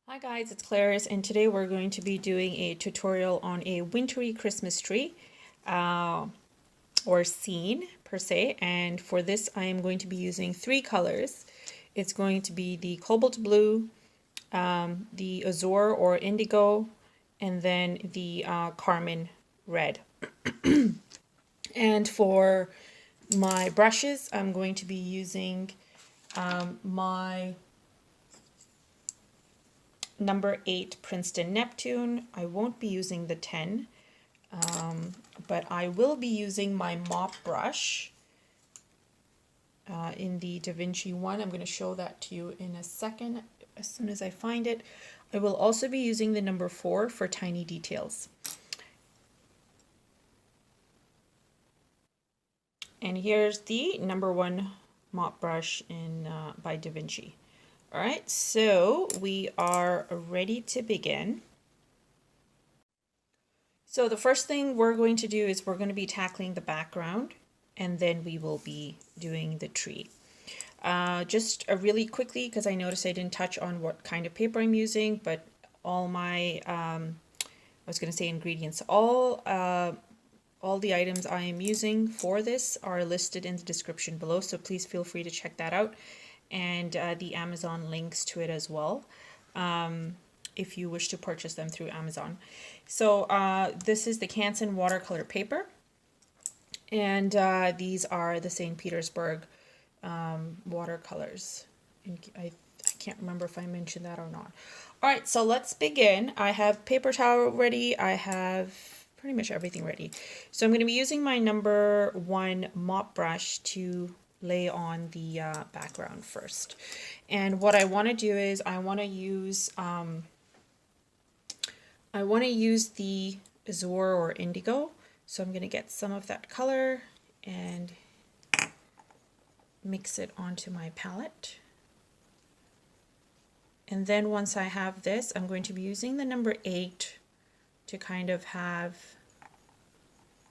Hi guys, it's Clarice, and today we're going to be doing a tutorial on a wintry Christmas tree or scene per se. And for this I am going to be using three colors. It's going to be the cobalt blue, the azure or indigo, and then the carmine red. And for my brushes, I'm going to be using my number 8 Princeton Neptune. I won't be using the 10, but I will be using my mop brush in the Da Vinci one. I'm going to show that to you in a second as soon as I find it. I will also be using the number 4 for tiny details. And here's the number 1 mop brush in by Da Vinci. All right, so we are ready to begin. So the first thing we're going to do is we're going to be tackling the background, and then we will be doing the tree. Just really quickly, because I noticed I didn't touch on what kind of paper I'm using, but all my, I was going to say ingredients, all the items I am using for this are listed in the description below, so please feel free to check that out, and the Amazon links to it as well. If you wish to purchase them through Amazon. So this is the Canson Watercolor Paper, and these are the St. Petersburg watercolors. I can't remember if I mentioned that or not. All right, so let's begin. I have paper towel ready. I have pretty much everything ready. So I'm going to be using my number 1 mop brush to lay on the background first. And what I want to do is I want to use the azure or indigo. So I'm going to get some of that color and mix it onto my palette. And then once I have this, I'm going to be using the number 8 to kind of have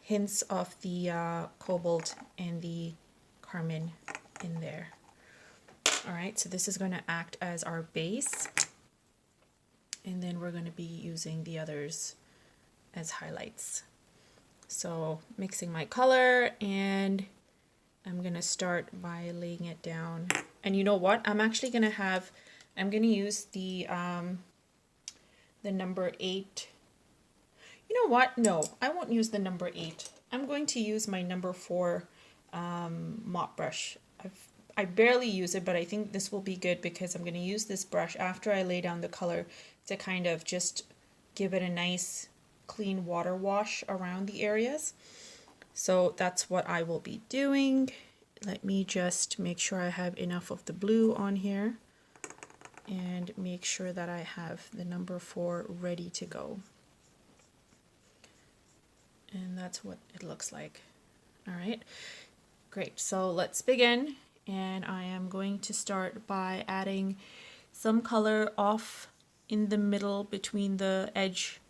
hints of the cobalt and the carmine in there. All right, so this is going to act as our base. And then we're going to be using the others as highlights. So mixing my color, and I'm going to start by laying it down. And you know what? I'm going to use the number 8. You know what? No, I won't use the number 8. I'm going to use my number 4 mop brush. I barely use it, but I think this will be good because I'm going to use this brush after I lay down the color to kind of just give it a nice clean water wash around the areas. So that's what I will be doing. Let me just make sure I have enough of the blue on here and make sure that I have the number 4 ready to go. And that's what it looks like. All right, great. So let's begin. And I am going to start by adding some color off in the middle between the edge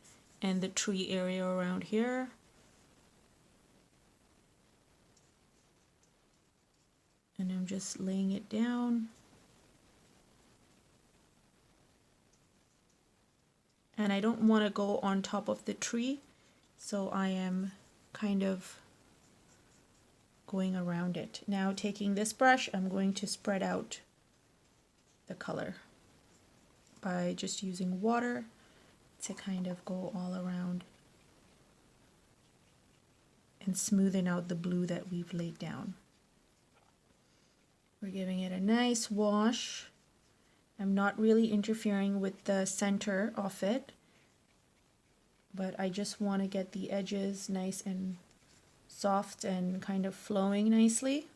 and the tree area around here. And I'm just laying it down. And I don't want to go on top of the tree, so I am kind of going around it. Now taking this brush, I'm going to spread out the color by just using water to kind of go all around and smoothen out the blue that we've laid down. We're giving it a nice wash. I'm not really interfering with the center of it, but I just want to get the edges nice and soft and kind of flowing nicely,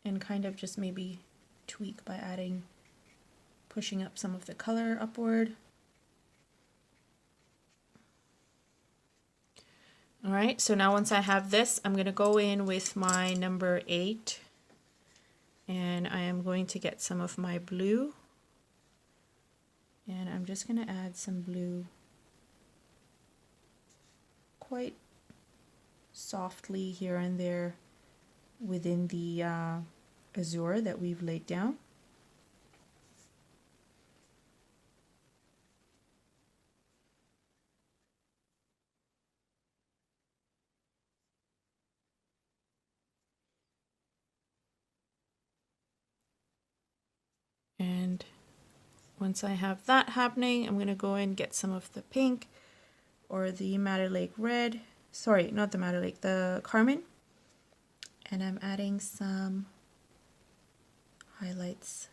and kind of just maybe tweak by pushing up some of the color upward. All right, so now once I have this, I'm going to go in with my number 8, and I am going to get some of my blue, and I'm just going to add some blue quite softly here and there within the azure that we've laid down. And once I have that happening, I'm going to go and get some of the pink or the Madder Lake red. Sorry, not the Madder Lake, the Carmine. And I'm adding some highlights.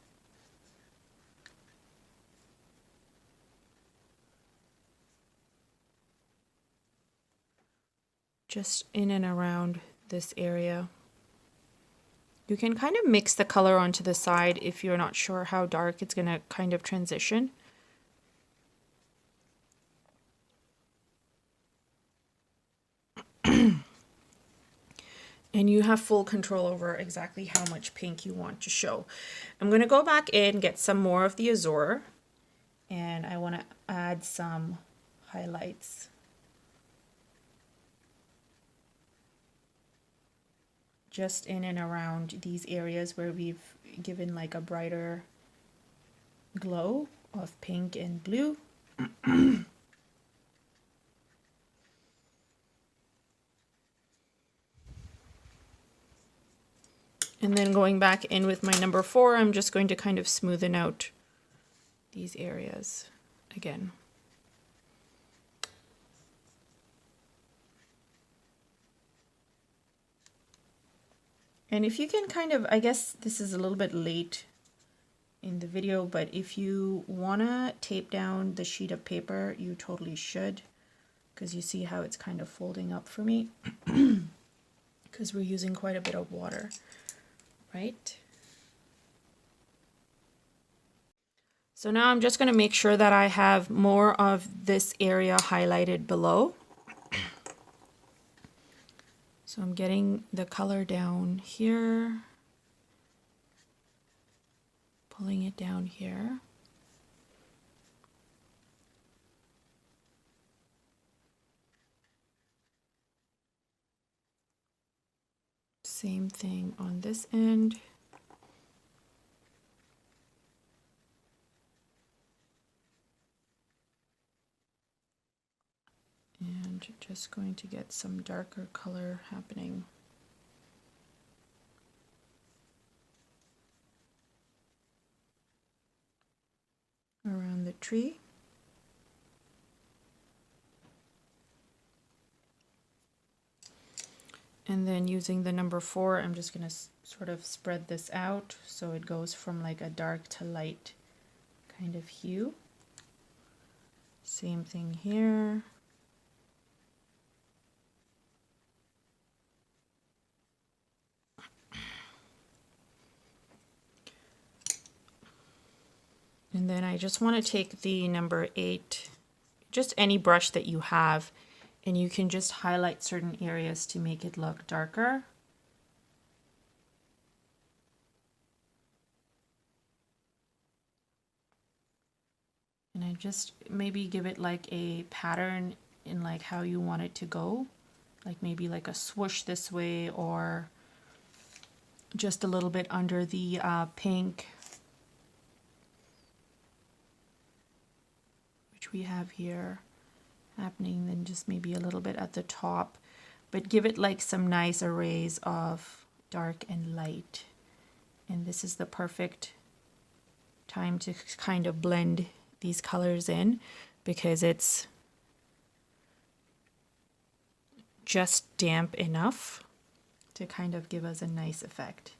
Just in and around this area. You can kind of mix the color onto the side if you're not sure how dark it's going to kind of transition. And you have full control over exactly how much pink you want to show. I'm going to go back in, get some more of the azure, and I want to add some highlights. Just in and around these areas where we've given like a brighter glow of pink and blue. And then going back in with my number 4, I'm just going to kind of smoothen out these areas again. And if you can kind of, I guess this is a little bit late in the video, but if you want to tape down the sheet of paper, you totally should, because you see how it's kind of folding up for me, because we're using quite a bit of water, right? So now I'm just going to make sure that I have more of this area highlighted below. So I'm getting the color down here, pulling it down here. Same thing on this end. And just going to get some darker color happening. Around the tree. And then using the number 4, I'm just going to sort of spread this out so it goes from like a dark to light kind of hue. Same thing here. And then I just want to take the number 8, just any brush that you have, and you can just highlight certain areas to make it look darker. And I just maybe give it like a pattern in like how you want it to go, like maybe like a swoosh this way, or just a little bit under the pink, which we have here happening, then just maybe a little bit at the top, but give it like some nice arrays of dark and light. And this is the perfect time to kind of blend these colors in, because it's just damp enough to kind of give us a nice effect.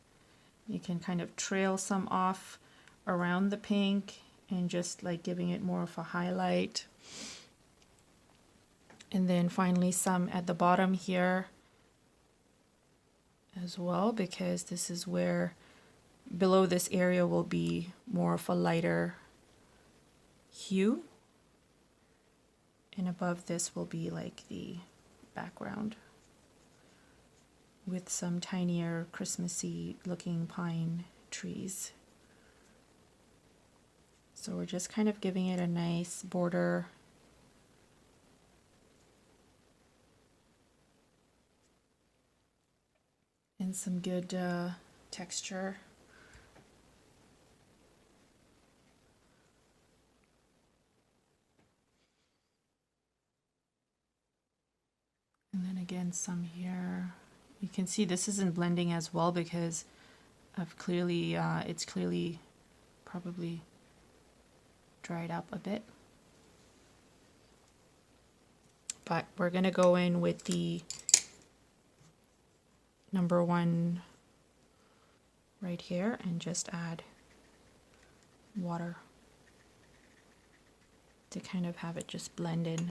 You can kind of trail some off around the pink and just like giving it more of a highlight. And then finally some at the bottom here as well, because this is where below this area will be more of a lighter hue, and above this will be like the background with some tinier Christmassy looking pine trees. So we're just kind of giving it a nice border. And some good texture. And then again some here. You can see this isn't blending as well because I've clearly it's clearly probably dried up a bit. But we're going to go in with the number 1 right here and just add water to kind of have it just blend in.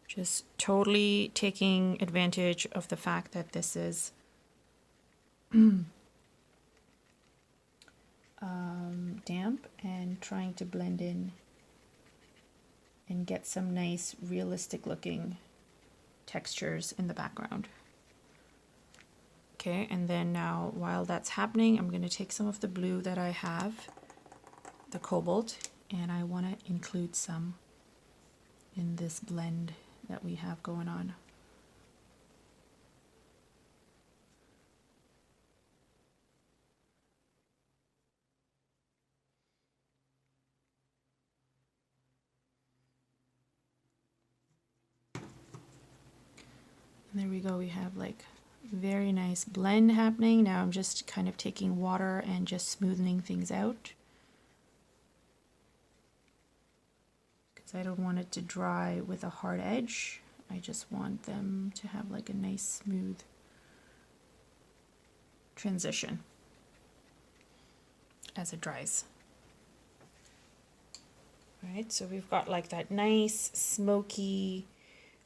Just totally taking advantage of the fact that this is damp and trying to blend in and get some nice realistic looking textures in the background. Okay, and then now while that's happening, I'm going to take some of the blue that I have, the cobalt, and I want to include some in this blend that we have going on. And there we go, we have like very nice blend happening. Now I'm just kind of taking water and just smoothing things out, because I don't want it to dry with a hard edge. I just want them to have like a nice smooth transition as it dries. All right, so we've got like that nice smoky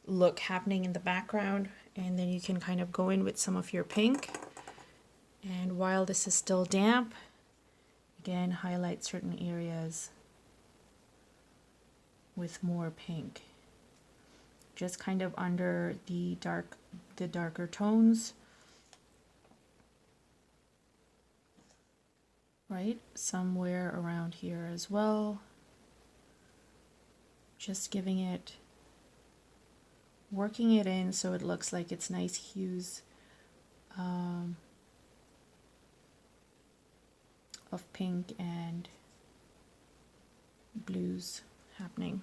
look happening in the background, and then you can kind of go in with some of your pink, and while this is still damp, again highlight certain areas with more pink, just kind of under the darker tones, right, somewhere around here as well, just giving it, working it in so it looks like it's nice hues of pink and blues happening.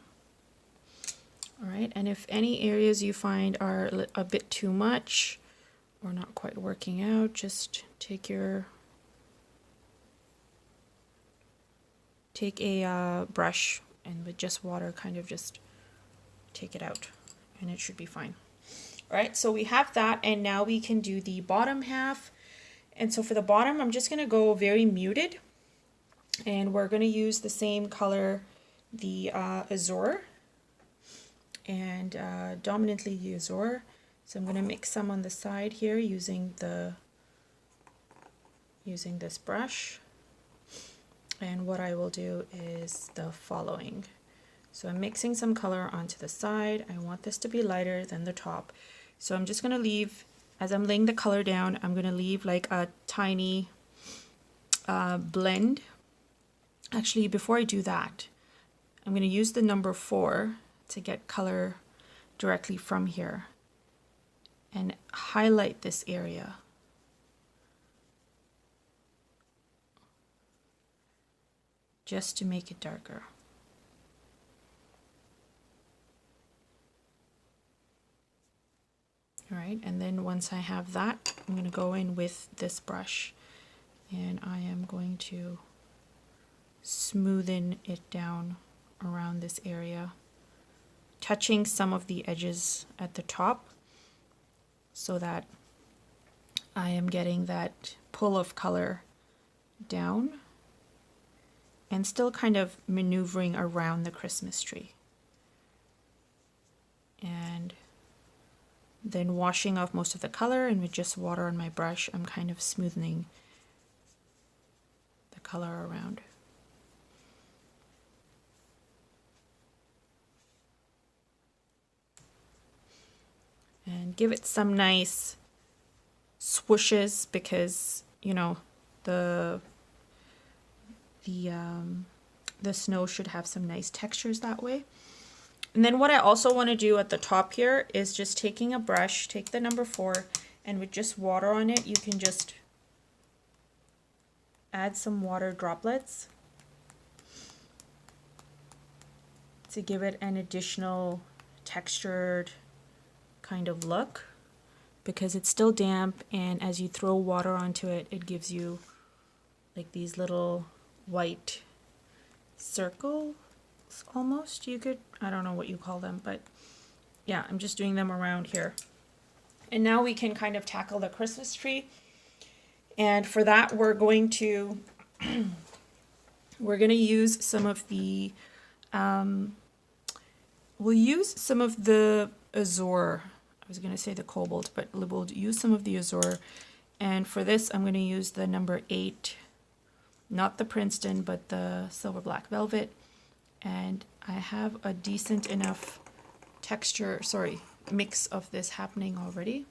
All right, and if any areas you find are a bit too much or not quite working out, just take a brush and with just water kind of just take it out, and it should be fine. All right, so we have that, and now we can do the bottom half. And so for the bottom, I'm just going to go very muted, and we're going to use the same color, the azure, and dominantly the azure. So I'm going to mix some on the side here using this brush. And what I will do is the following. So I'm mixing some color onto the side. I want this to be lighter than the top. So I'm just going to leave, as I'm laying the color down, I'm going to leave like a tiny blend. Actually, before I do that, I'm going to use the number 4 to get color directly from here and highlight this area. Just to make it darker. All right, and then once I have that, I'm going to go in with this brush, and I am going to smoothen it down around this area, touching some of the edges at the top so that I am getting that pull of color down and still kind of maneuvering around the Christmas tree. And then washing off most of the color, and with just water on my brush, I'm kind of smoothing the color around. And give it some nice swooshes, because, you know, the snow should have some nice textures that way. And then what I also want to do at the top here is just taking a brush, take the number 4, and with just water on it, you can just add some water droplets to give it an additional textured kind of look, because it's still damp, and as you throw water onto it, it gives you like these little white circles almost. You could, I don't know what you call them, but yeah, I'm just doing them around here. And now we can kind of tackle the Christmas tree. And for that, we're going to use some of the we'll use some of the azure. I was going to say the cobalt, but we'll use some of the azure. And for this, I'm going to use the number 8, not the Princeton, but the silver black velvet. And I have a decent enough mix of this happening already.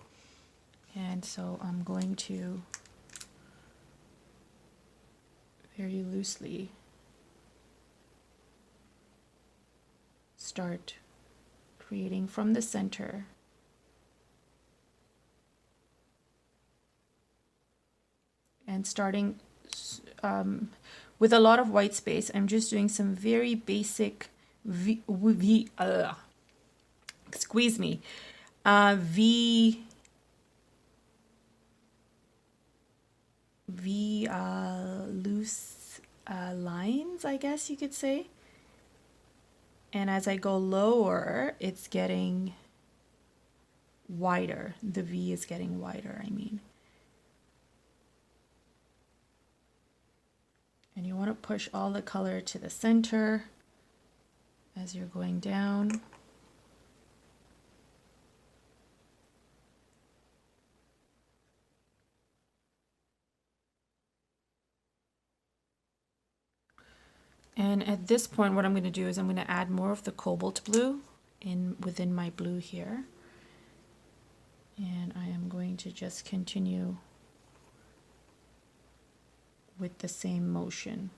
And so I'm going to very loosely start creating from the center. And starting with a lot of white space, I'm just doing some very basic excuse me, loose lines, I guess you could say. And as I go lower, it's getting wider. The V is getting wider, I mean. And you want to push all the color to the center as you're going down. And at this point, what I'm going to do is I'm going to add more of the cobalt blue within my blue here. And I am going to just continue with the same motion.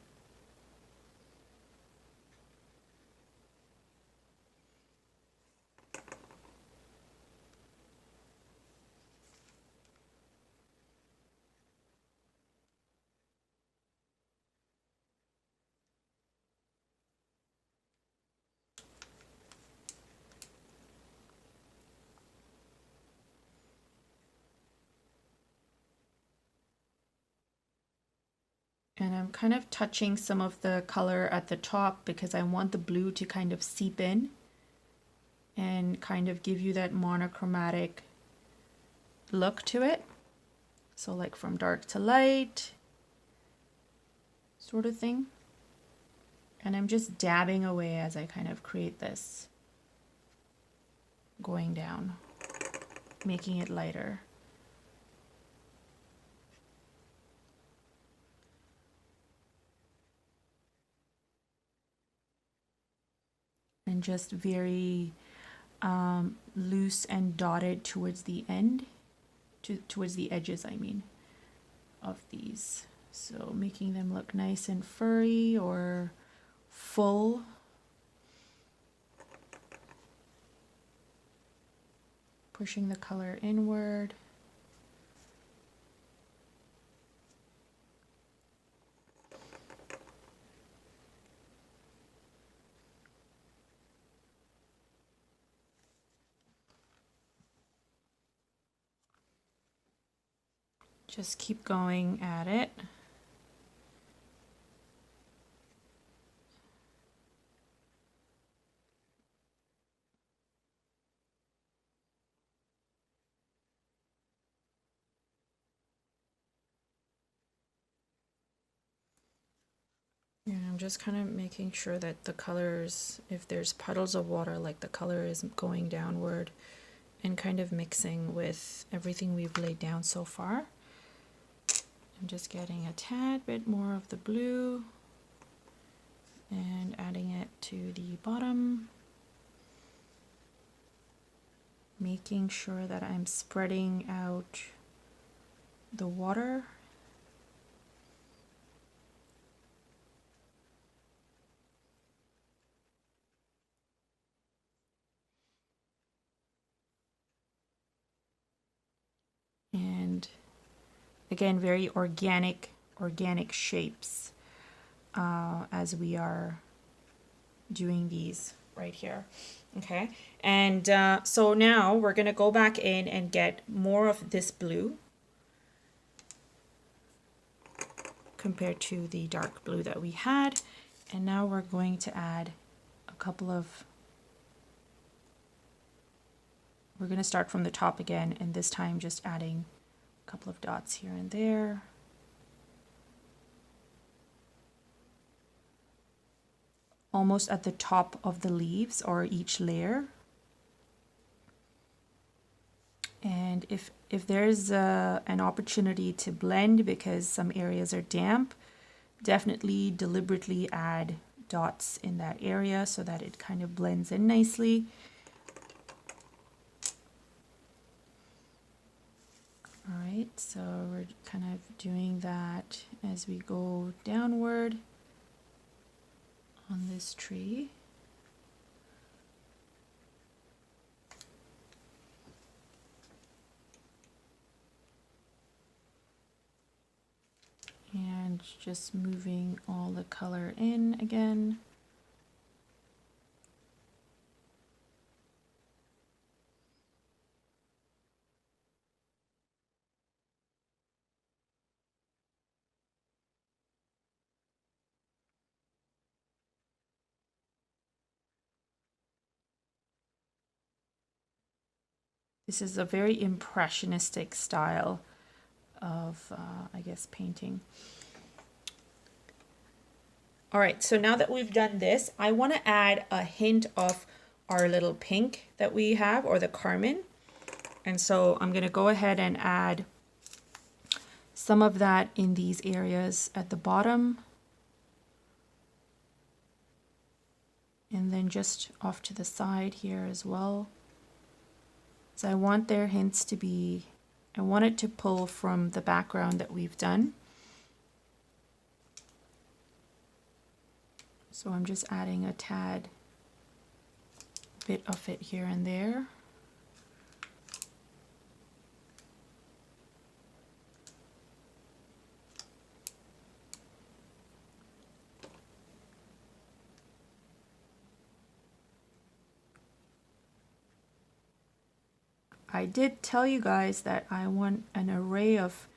And I'm kind of touching some of the color at the top because I want the blue to kind of seep in and kind of give you that monochromatic look to it. So like from dark to light sort of thing. And I'm just dabbing away as I kind of create this, going down, making it lighter. And just very loose and dotted towards the end, towards the edges, I mean, of these. So making them look nice and furry or full. Pushing the color inward. Just keep going at it. And I'm just kind of making sure that the colors, if there's puddles of water, like the color is going downward and kind of mixing with everything we've laid down so far. I'm just getting a tad bit more of the blue and adding it to the bottom. Making sure that I'm spreading out the water. And again, very organic shapes as we are doing these. right here. Okay, and so now we're going to go back in and get more of this blue compared to the dark blue that we had. And now we're going to add a couple of, we're going to start from the top again, and this time just adding a couple of dots here and there. Almost at the top of the leaves or each layer. And if there's an opportunity to blend because some areas are damp, definitely deliberately add dots in that area so that it kind of blends in nicely. All right, so we're kind of doing that as we go downward on this tree. And just moving all the color in again. This is a very impressionistic style of, I guess, painting. All right, so now that we've done this, I want to add a hint of our little pink that we have, or the carmine. And so I'm going to go ahead and add some of that in these areas at the bottom. And then just off to the side here as well. So I want their hints to be, I want it to pull from the background that we've done. So I'm just adding a tad bit of it here and there. I did tell you guys that I want an array of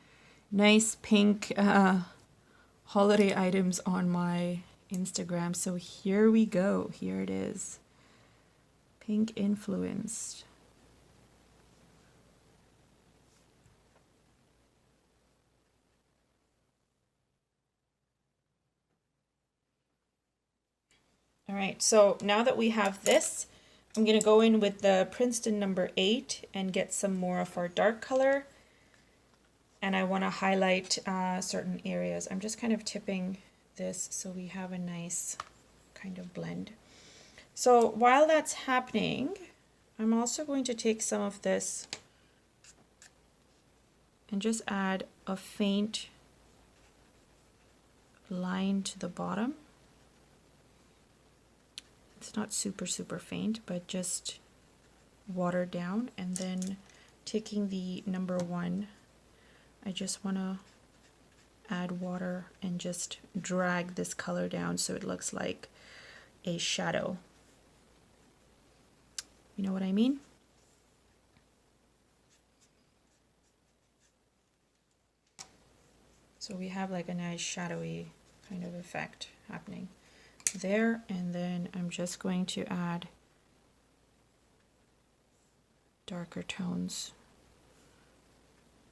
nice pink holiday items on my Instagram. So here we go. Here it is. Pink influenced. All right, so now that we have this, I'm going to go in with the Princeton number 8 and get some more of our dark color. And I want to highlight certain areas. I'm just kind of tipping this so we have a nice kind of blend. So while that's happening, I'm also going to take some of this and just add a faint line to the bottom. It's not super faint, but just watered down. And then taking the number 1, I just want to add water and just drag this color down so it looks like a shadow. You know what I mean? So we have like a nice shadowy kind of effect happening there. And then I'm just going to add darker tones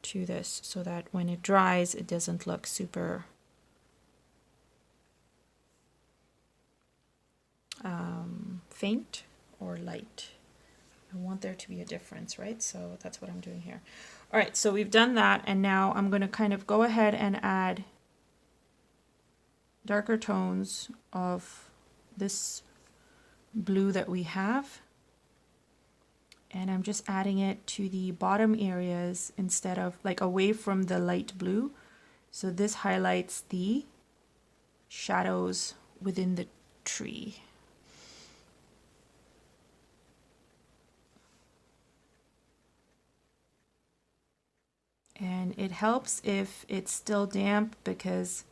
to this so that when it dries it doesn't look super faint or light. I want there to be a difference, right? So that's what I'm doing here. All right, so we've done that, and now I'm going to kind of go ahead and add darker tones of this blue that we have. And I'm just adding it to the bottom areas instead of like away from the light blue. So this highlights the shadows within the tree. And it helps if it's still damp because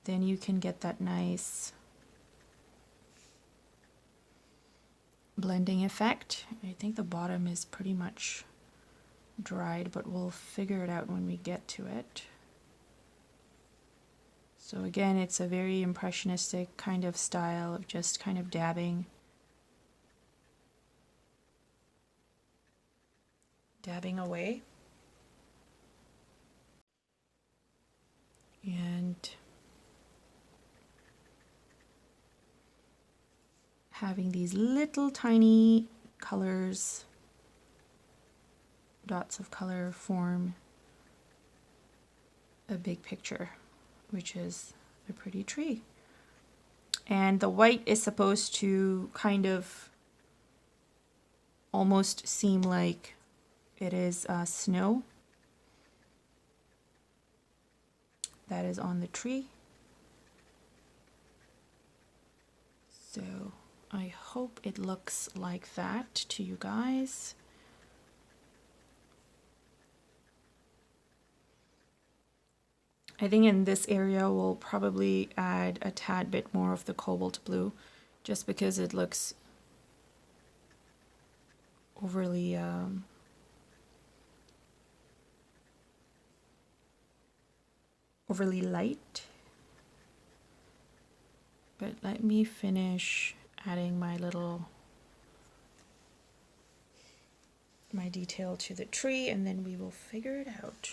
then you can get that nice blending effect. I think the bottom is pretty much dried, but we'll figure it out when we get to it. So again, it's a very impressionistic kind of style of just kind of dabbing away. And having these little tiny colors, dots of color, form a big picture, which is a pretty tree. And the white is supposed to kind of almost seem like it is snow that is on the tree. So I hope it looks like that to you guys. I think in this area we'll probably add a tad bit more of the cobalt blue, just because it looks overly light. But let me finish adding my detail to the tree, and then we will figure it out.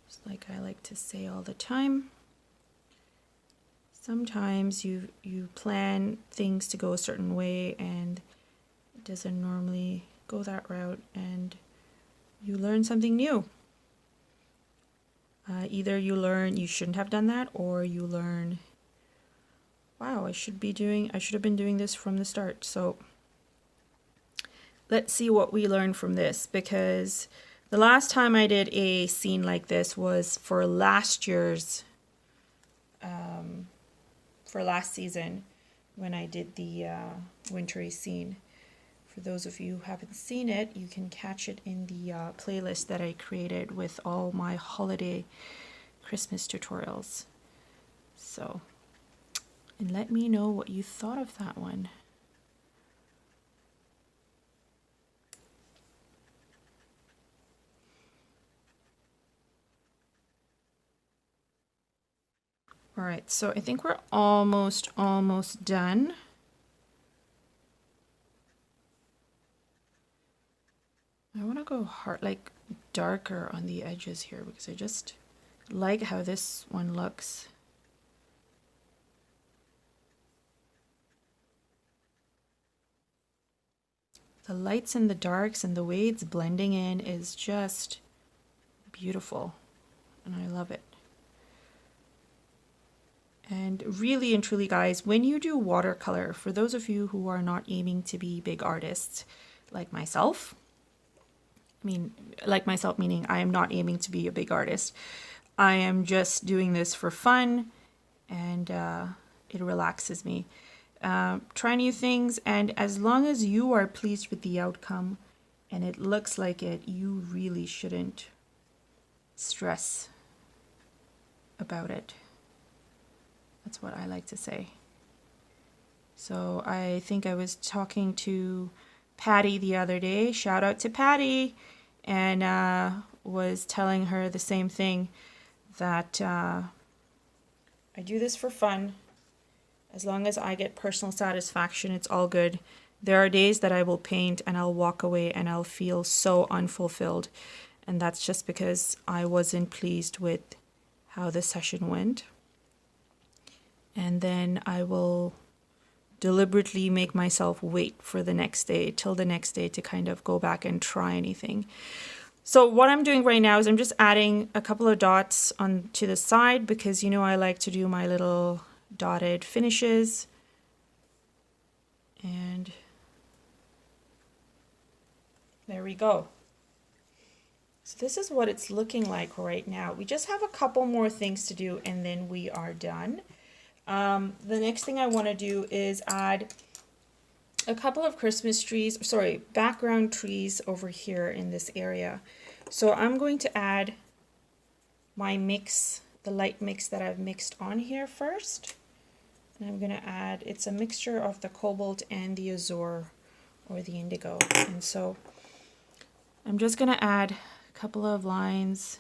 Just like I like to say all the time, sometimes you plan things to go a certain way and it doesn't normally go that route, and you learn something new. Either you learn you shouldn't have done that, or you learn, wow, I should have been doing this from the start. So let's see what we learned from this, because the last time I did a scene like this was for last year's, for last season, when I did the wintry scene. For those of you who haven't seen it, you can catch it in the playlist that I created with all my holiday Christmas tutorials. So, and let me know what you thought of that one. All right, so I think we're almost done. I want to go hard, like darker on the edges here, because I just like how this one looks. The lights and the darks and the way it's blending in is just beautiful, and I love it. And really and truly, guys, when you do watercolor, for those of you who are not aiming to be big artists like myself, meaning I am not aiming to be a big artist. I am just doing this for fun, and it relaxes me. Try new things, and as long as you are pleased with the outcome and it looks like it, you really shouldn't stress about it. That's what I like to say. So I think I was talking to Patty the other day, shout out to Patty, and was telling her the same thing, that I do this for fun. As long as I get personal satisfaction, it's all good. There are days that I will paint and I'll walk away and I'll feel so unfulfilled, and that's just because I wasn't pleased with how the session went. And then I will deliberately make myself wait for the next day, till the next day, to kind of go back and try anything. So what I'm doing right now is I'm just adding a couple of dots on to the side, because you know I like to do my little dotted finishes. And there we go. So this is what it's looking like right now. We just have a couple more things to do and then we are done. The next thing I want to do is add a couple of Christmas trees, background trees over here in this area. So I'm going to add my mix, the light mix that I've mixed on here first. And I'm going to add, it's a mixture of the cobalt and the azure or the indigo. And so I'm just going to add a couple of lines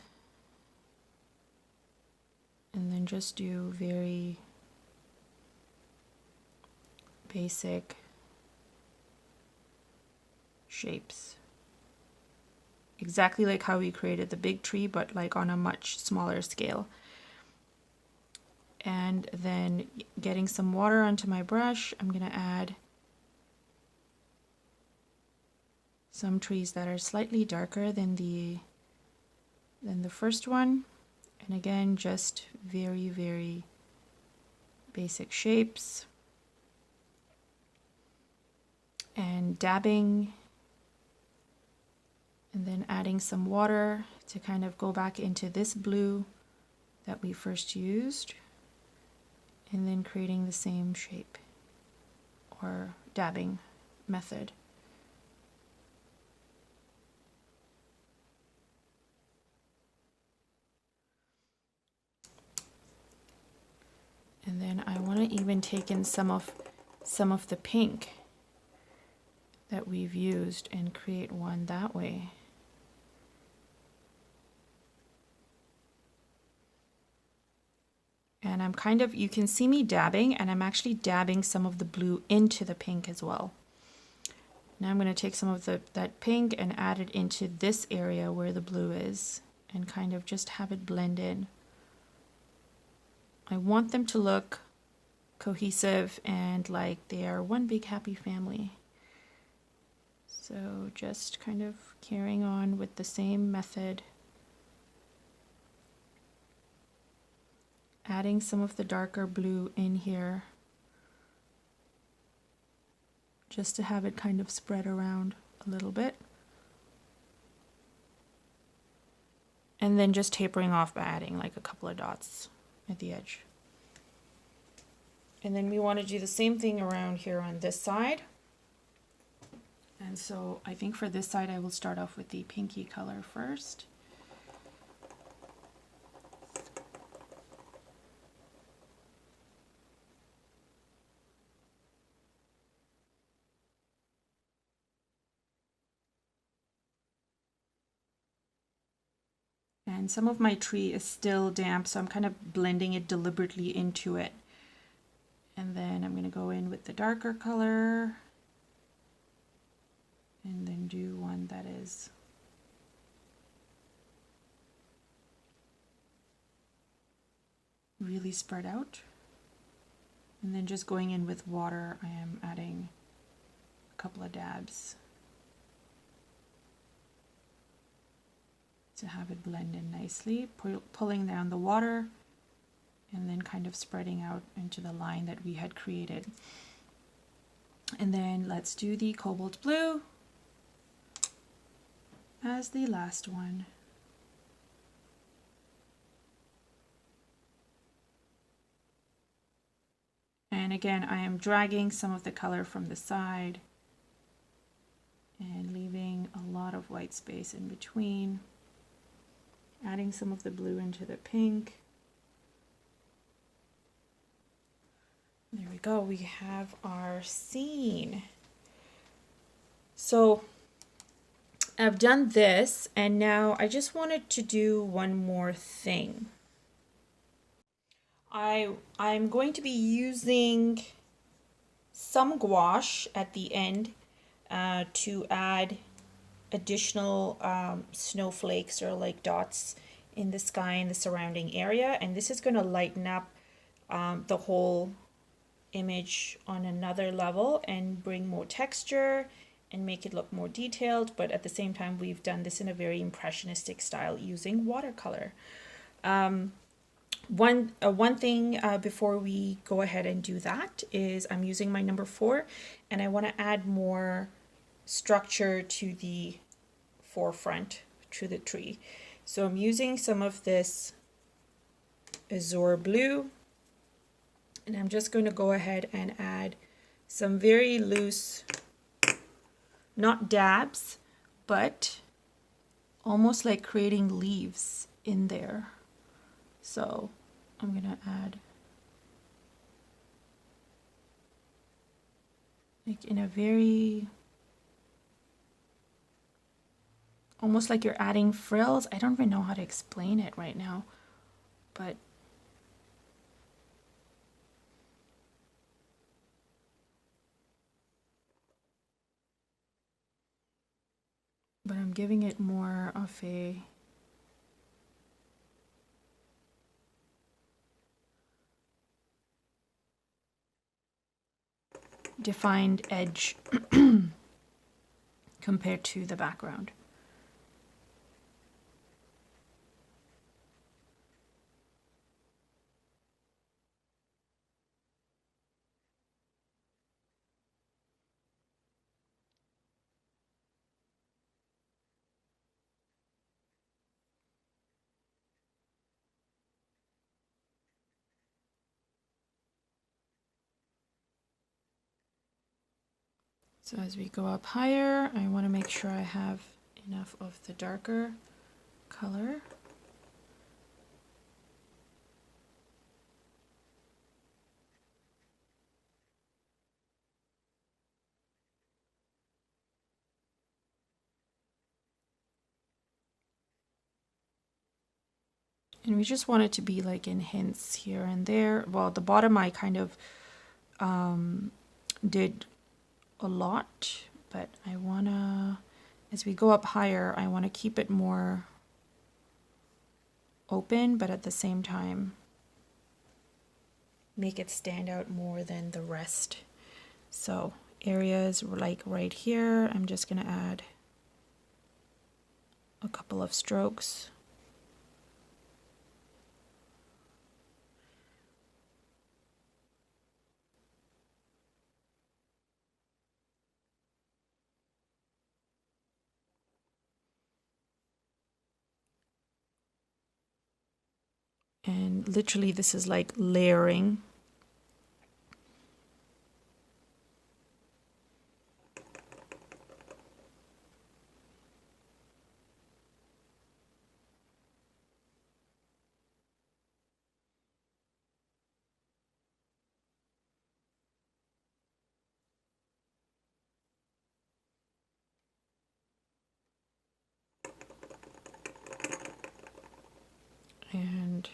and then just do very basic shapes. Exactly like how we created the big tree, but like on a much smaller scale. And then getting some water onto my brush, I'm going to add some trees that are slightly darker than the first one. And again, just very, very basic shapes. And dabbing, and then adding some water to kind of go back into this blue that we first used, and then creating the same shape or dabbing method. And then I want to even take in some of the pink that we've used and create one that way. And I'm kind of, you can see me dabbing, and I'm actually dabbing some of the blue into the pink as well. Now I'm going to take some of that pink and add it into this area where the blue is, and kind of just have it blend in. I want them to look cohesive and like they are one big happy family. So just kind of carrying on with the same method. Adding some of the darker blue in here, just to have it kind of spread around a little bit. And then just tapering off by adding like a couple of dots at the edge. And then we want to do the same thing around here on this side. And so I think for this side I will start off with the pinky color first. And some of my tree is still damp, so I'm kind of blending it deliberately into it. And then I'm going to go in with the darker color and then do one that is really spread out. And then just going in with water, I am adding a couple of dabs to have it blend in nicely, pulling down the water and then kind of spreading out into the line that we had created. And then let's do the cobalt blue as the last one. And again, I am dragging some of the color from the side and leaving a lot of white space in between. Adding some of the blue into the pink. There we go, we have our scene. So I've done this, and now I just wanted to do one more thing. I'm going to be using some gouache at the end to add additional snowflakes or like dots in the sky and the surrounding area, and this is going to lighten up the whole image on another level and bring more texture and make it look more detailed, but at the same time we've done this in a very impressionistic style using watercolor. One thing before we go ahead and do that is I'm using my number 4, and I want to add more structure to the forefront, to the tree. So I'm using some of this azure blue, and I'm just going to go ahead and add some very loose, not dabs, but almost like creating leaves in there. So I'm going to add like in a very almost like you're adding frills. I don't even know how to explain it right now, but I'm giving it more of a defined edge compared to the background. So as we go up higher, I want to make sure I have enough of the darker color. And we just want it to be like in hints here and there. Well, at the bottom I kind of did a lot, but I wanna, as we go up higher, I want to keep it more open, but at the same time make it stand out more than the rest. So areas like right here, I'm just gonna add a couple of strokes. And literally this is like layering. And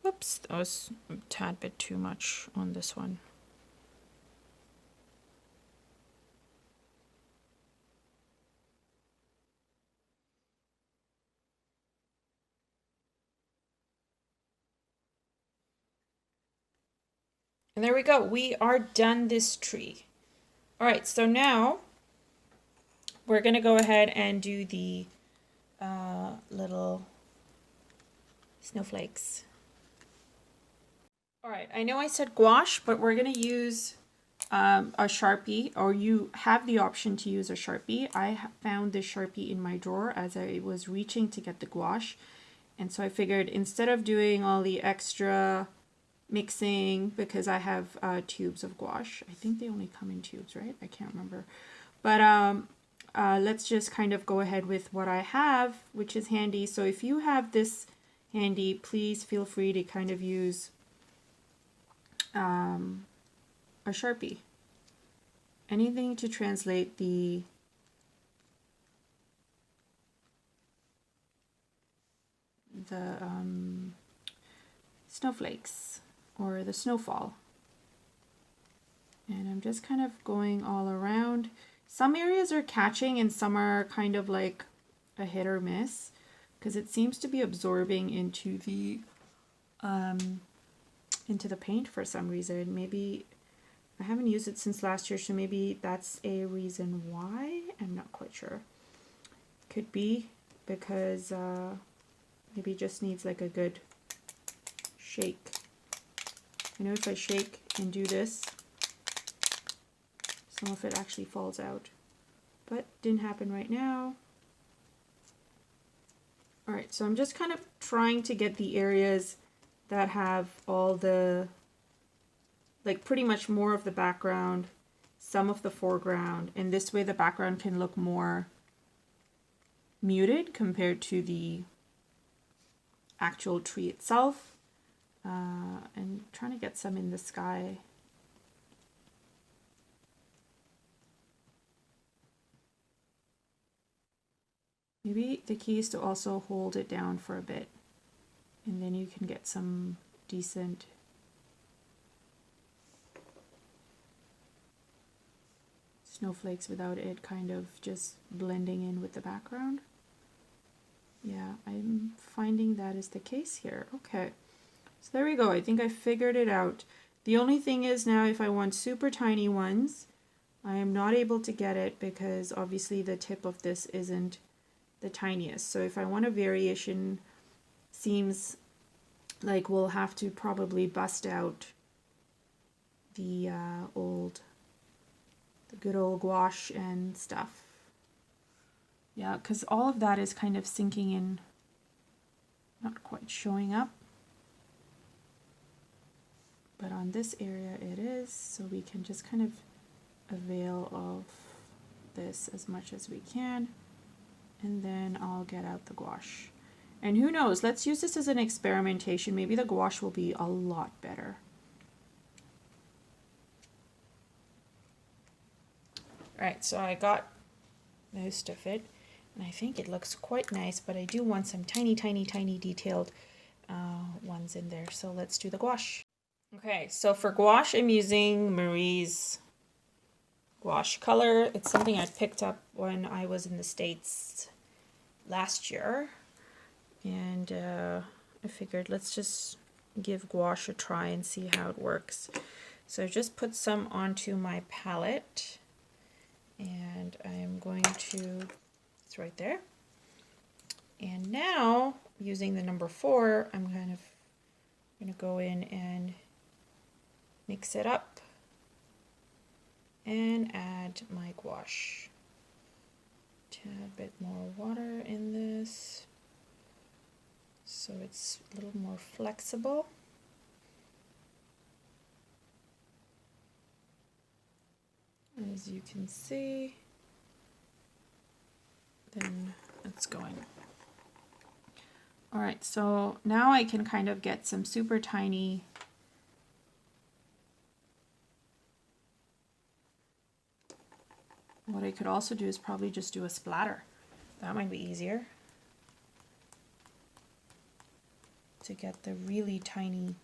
whoops, that was a tad bit too much on this one. And there we go. We are done this tree. All right, so now we're going to go ahead and do the little snowflakes. All right, I know I said gouache, but we're going to use a Sharpie, or you have the option to use a Sharpie. I found this Sharpie in my drawer as I was reaching to get the gouache. And so I figured instead of doing all the extra mixing, because I have tubes of gouache. I think they only come in tubes, right? I can't remember. But let's just kind of go ahead with what I have, which is handy. So if you have this handy, please feel free to kind of use a Sharpie. Anything to translate the snowflakes or the snowfall. And I'm just kind of going all around. Some areas are catching and some are kind of like a hit or miss, because it seems to be absorbing into the paint for some reason. Maybe I haven't used it since last year, so maybe that's a reason why. I'm not quite sure. Could be because maybe it just needs like a good shake. I know if I shake and do this, some of it actually falls out, but didn't happen right now. All right, so I'm just kind of trying to get the areas that have all the, like pretty much more of the background, some of the foreground, and this way the background can look more muted compared to the actual tree itself. And trying to get some in the sky. Maybe the key is to also hold it down for a bit, and then you can get some decent snowflakes without it kind of just blending in with the background. Yeah, I'm finding that is the case here. Okay, so there we go. I think I figured it out. The only thing is now if I want super tiny ones, I am not able to get it because obviously the tip of this isn't the tiniest. So if I want a variation, seems like we'll have to probably bust out the good old gouache and stuff. Yeah, because all of that is kind of sinking in, not quite showing up. But on this area it is, so we can just kind of avail of this as much as we can. And then I'll get out the gouache. And who knows, let's use this as an experimentation. Maybe the gouache will be a lot better. Alright, so I got most of it, and I think it looks quite nice, but I do want some tiny, tiny, tiny detailed ones in there. So let's do the gouache. Okay, so for gouache, I'm using Marie's gouache color. It's something I picked up when I was in the States last year, and I figured let's just give gouache a try and see how it works. So I just put some onto my palette, and I'm going to, it's right there. And now using the number 4, I'm kind of going to go in and mix it up and add my gouache. Tad a bit more water in this so it's a little more flexible. As you can see, then it's going. All right, so now I can kind of get some super tiny what I could also do is probably just do a splatter. That might be easier to get the really tiny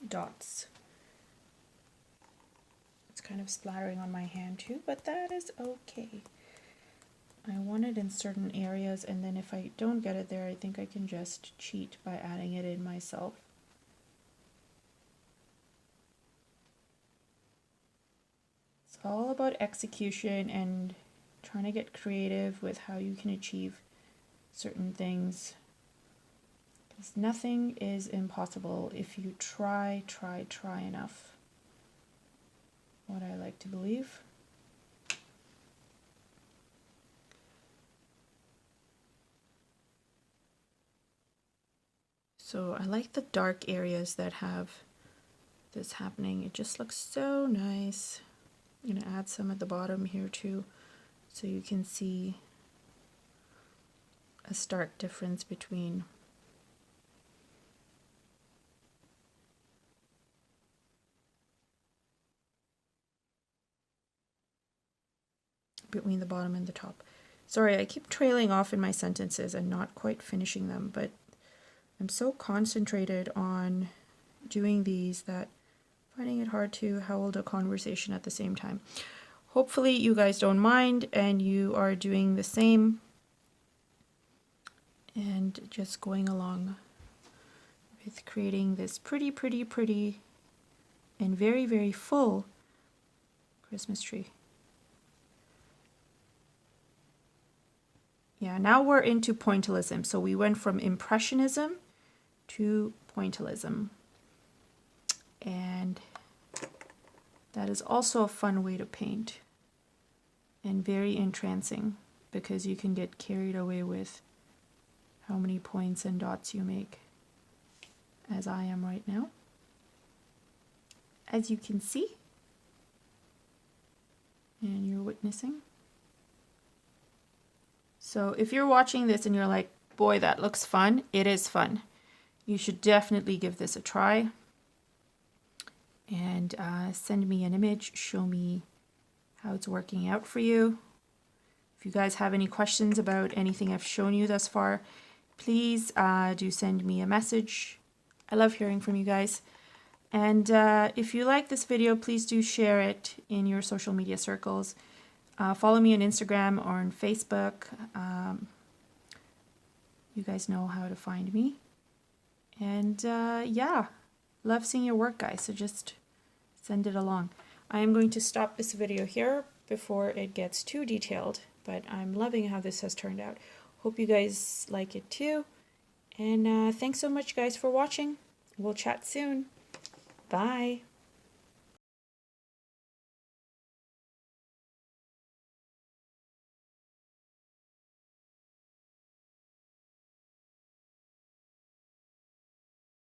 dots. It's kind of splattering on my hand too, but that is okay. I want it in certain areas, and then if I don't get it there, I think I can just cheat by adding it in myself. It's all about execution and trying to get creative with how you can achieve certain things. Because nothing is impossible if you try enough. What I like to believe. So I like the dark areas that have this happening. It just looks so nice. I'm going to add some at the bottom here too, so you can see a stark difference between the bottom and the top. Sorry, I keep trailing off in my sentences and not quite finishing them, but I'm so concentrated on doing these that I'm finding it hard to hold a conversation at the same time. Hopefully you guys don't mind and you are doing the same and just going along with creating this pretty and very full Christmas tree. Yeah, now we're into pointillism. So we went from impressionism to pointillism. And that is also a fun way to paint and very entrancing because you can get carried away with how many points and dots you make, as I am right now. As you can see, and you're witnessing. So if you're watching this and you're like, boy, that looks fun, it is fun. You should definitely give this a try. And send me an image, show me how it's working out for you. If you guys have any questions about anything I've shown you thus far, please do send me a message. I love hearing from you guys. And if you like this video, please do share it in your social media circles. Follow me on Instagram or on Facebook. You guys know how to find me. And yeah, love seeing your work, guys. So just send it along. I am going to stop this video here before it gets too detailed, but I'm loving how this has turned out. Hope you guys like it too. And thanks so much, guys, for watching. We'll chat soon. Bye.